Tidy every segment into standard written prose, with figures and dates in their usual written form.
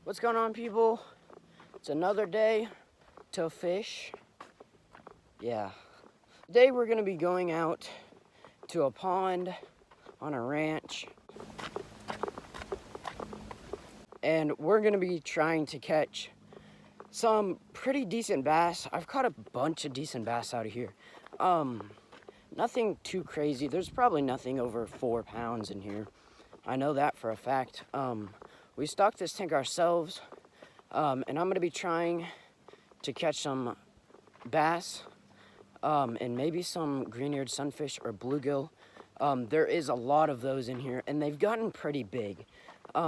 What's going on, people? It's another day to fish. Yeah. Today we're gonna be going out to a pond on a ranch. And we're gonna be trying to catch some pretty decent bass. I've caught a bunch of decent bass out of here. Nothing too crazy. There's probably nothing over 4 pounds in here. I know that for a fact. We stocked this tank ourselves. And I'm gonna be trying to catch some bass, and maybe some green-eared sunfish or bluegill. There is a lot of those in here, and they've gotten pretty big.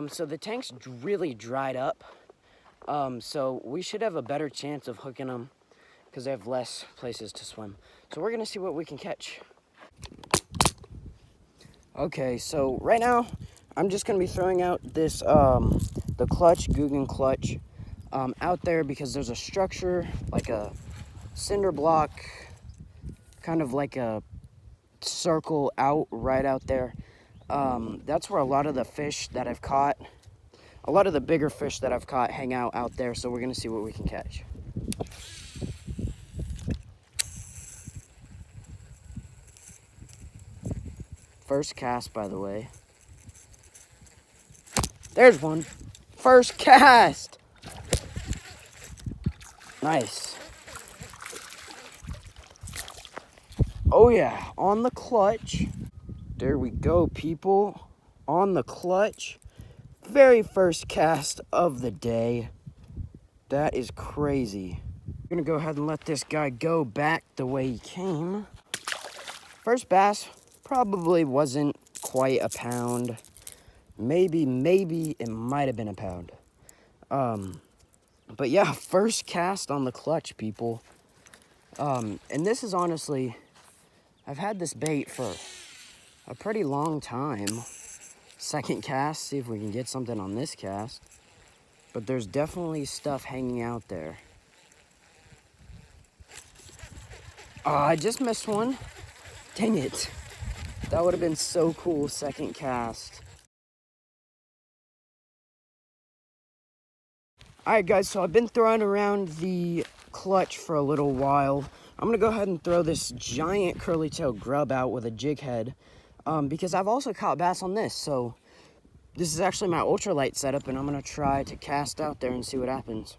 So the tank's really dried up. So we should have a better chance of hooking them because they have less places to swim. So we're gonna see what we can catch. Okay, so right now I'm just gonna be throwing out this the clutch, Guggen clutch, out there because there's a structure, like a cinder block, kind of like a circle out right out there. That's where a lot of the fish that I've caught, a lot of the bigger fish that I've caught hang out there. So we're gonna see what we can catch. First cast, by the way. There's one. First cast. Nice. Oh yeah, on the clutch. There we go, people. On the clutch. Very first cast of the day. That is crazy. I'm gonna go ahead and let this guy go back the way he came. First bass probably wasn't quite a pound. Maybe it might have been a pound. But yeah, first cast on the clutch, people. And this is honestly, I've had this bait for a pretty long time. Second cast, see if we can get something on this cast. But there's definitely stuff hanging out there. Oh, I just missed one. Dang it. That would have been so cool, second cast. Alright guys, so I've been throwing around the clutch for a little while. I'm gonna go ahead and throw this giant curly tail grub out with a jig head, because I've also caught bass on this. So this is actually my ultralight setup, and I'm gonna try to cast out there and see what happens.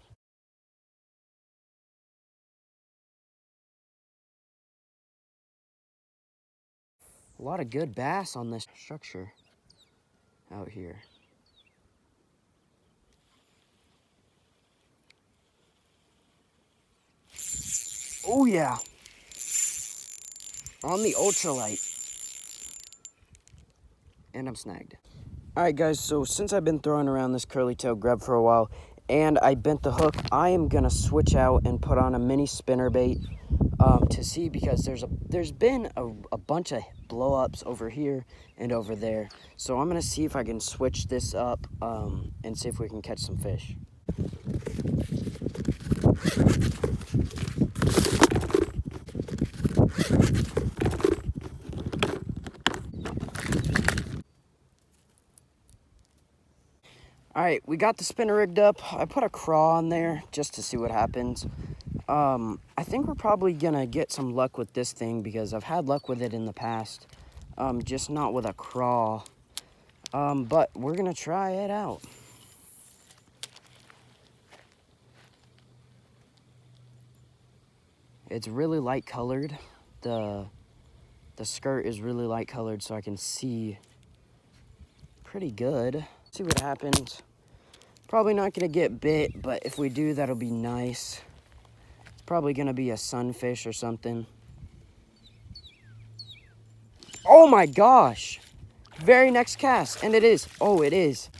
A lot of good bass on this structure out here. Oh yeah, on the ultralight. And I'm snagged. Alright guys, so since I've been throwing around this curly tail grub for a while and I bent the hook, I am gonna switch out and put on a mini spinner bait to see, because there's been a bunch of blow ups over here and over there. So I'm gonna see if I can switch this up and see if we can catch some fish. Alright, we got the spinner rigged up. I put a craw on there just to see what happens. I think we're probably gonna get some luck with this thing because I've had luck with it in the past. Just not with a craw. But we're gonna try it out. It's really light colored. The skirt is really light colored, so I can see pretty good. See what happens. Probably not gonna get bit, but if we do, that'll be nice. It's probably gonna be a sunfish or something. Oh my gosh! Very next cast, and it is. Oh, it is.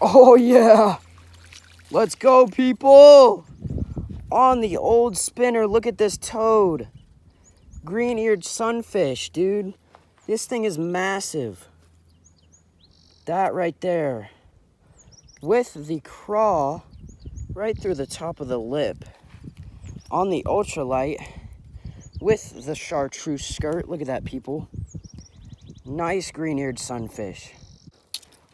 Oh yeah! Let's go, people! On the old spinner, look at this toad. Green-eared sunfish, dude. This thing is massive. That right there. With the craw right through the top of the lip. On the ultralight with the chartreuse skirt. Look at that, people. Nice green-eared sunfish.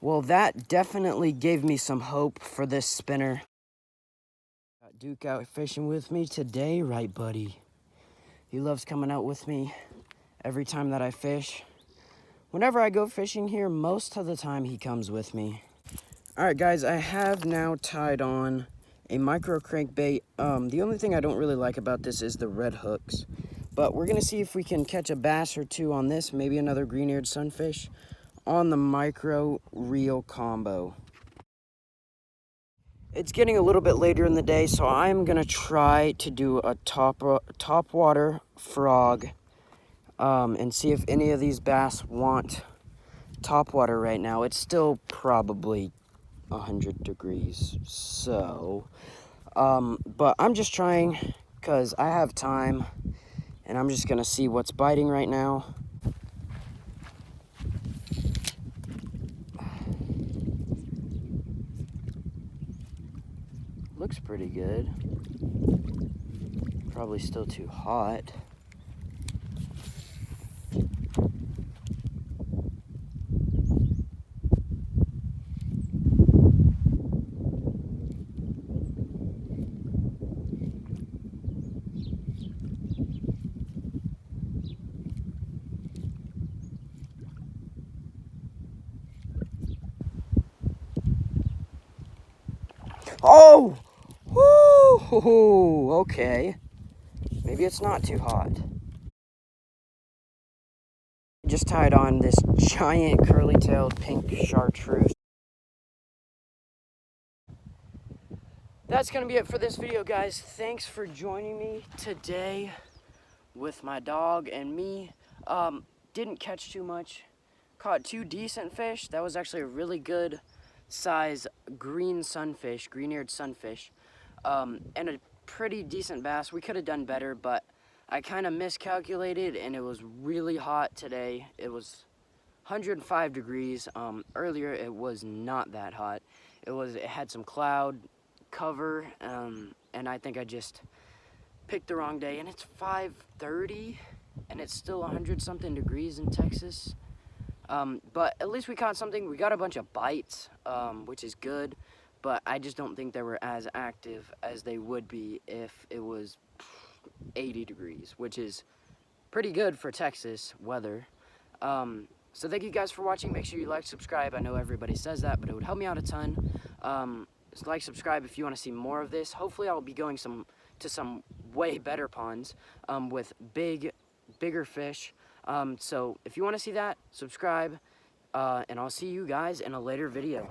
Well, that definitely gave me some hope for this spinner. Got Duke out fishing with me today, right, buddy? He loves coming out with me every time that I fish. Whenever I go fishing here, most of the time he comes with me. All right, guys, I have now tied on a micro crankbait. The only thing I don't really like about this is the red hooks. But we're gonna see if we can catch a bass or two on this, maybe another green-eared sunfish on the micro reel combo. It's getting a little bit later in the day, so I'm gonna try to do a top water frog and see if any of these bass want top water right now. It's still probably 100 degrees, so but I'm just trying because I have time, and I'm just gonna see what's biting right now. Looks pretty good. Probably still too hot. Oh! Woo! Okay. Maybe it's not too hot. Just tied on this giant curly-tailed pink chartreuse. That's gonna be it for this video, guys. Thanks for joining me today with my dog and me. Didn't catch too much. Caught 2 decent fish. That was actually a really good size green-eared sunfish, and a pretty decent bass. We could have done better, but I kind of miscalculated, and it was really hot today. It was 105 degrees. Earlier it was not that hot. It had some cloud cover, and I think I just picked the wrong day, and it's 5:30 and it's still 100 something degrees in Texas. But at least we caught something. We got a bunch of bites, which is good, but I just don't think they were as active as they would be if it was 80 degrees, which is pretty good for Texas weather. So thank you guys for watching. Make sure you like, subscribe. I know everybody says that, but it would help me out a ton. Just like, subscribe if you want to see more of this. Hopefully I'll be going to some way better ponds with bigger fish. So if you want to see that, subscribe, and I'll see you guys in a later video.